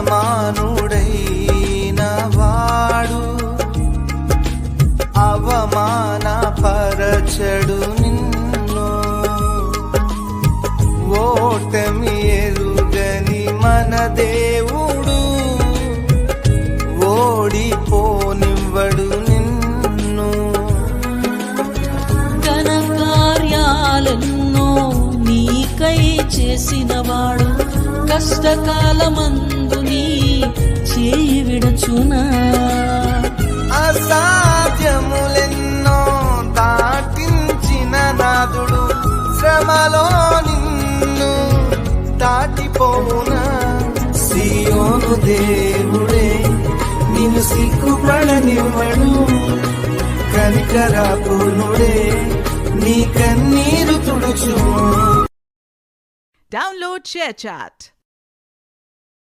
సమానుడైన వాడు అవమానపరచడు నిన్ను. ఓటమి ఎరుగని మన దేవుడు ఓడిపోనివ్వడు నిన్ను. ఘన కార్యాలెన్నో నీకై చేసినవాడు కష్టకాలమందు నీ చేయి విడచునా. అసాధ్యములెన్నో దాటించిన నాదుడు శ్రమలో నిన్ను దాటిపోవునా. సియోను దేవుడే నిన్ను సిగ్గుపడనివ్వడు, కనికరాకునుడే నీ కన్నీరు తుడుచు. Download ShareChat.